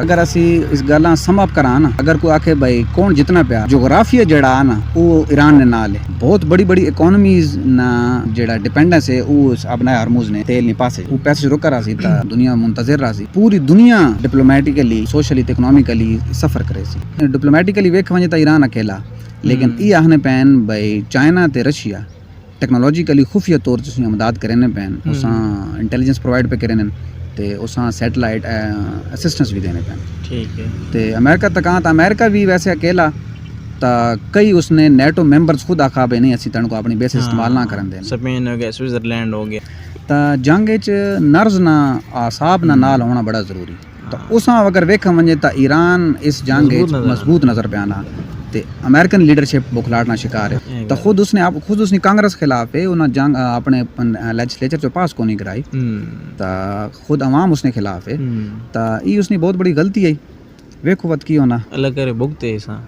अगर असी इस गल्लां सम अप करा ना, अगर कोई आखे भाई कौन जितना पिया, जोग्राफिया जड़ा ना वो ईरान ने नाल है। बहुत बड़ी बड़ी इकोनॉमीज ना जड़ा डिपेंडेंस है वो अपना हार्मूज ने तेल नहीं पासे वो पैसे रुक रहा सी ता दुनिया मुंतजिर रहा सी। पूरी दुनिया डिप्लोमेटिकली सोशली ते इकोनॉमिकली सफर करे सी। डिप्लोमेटिकली वेख वने ता ईरान अकेला, लेकिन ई आखने पैन भाई चाइना ते रशिया टेक्नोलॉजिकली खुफिया तौर से मदद करने पैन, उसा इंटेलिजेंस प्रोवाइड पे करने ते उसा सैटेलाइट असिस्टेंस भी देने पैन। ठीक है। ते अमेरिका तक कहाँ था, अमेरिका भी वैसे अकेला ता कई उसने नेटो मेंबर्स खुद आखा भाई नहीं असी तन को अपनी बेस इस्तेमाल ना करन देना। स्पेन हो गया, स्विट्जरलैंड हो गया। ता जंग च नर्ज ना आसाब ना नाल होना बड़ा जरूरी। तो उसा अगर वेखा वने ता ईरान इस जंग मजबूत नजर पे आना ते अमेरिकन लीडरशिप बुखलाड़ना शिकार है। तो खुद उसने कांग्रेस खिलाफ है उन्हें जंग अपने लेजिस्लेचर जो पास को नहीं कराई, ता खुद अवाम उसने खिलाफ है। ता ये उसने बहुत बड़ी गलती है। वेखो वत की होना अलग करे भुगते ऐसा।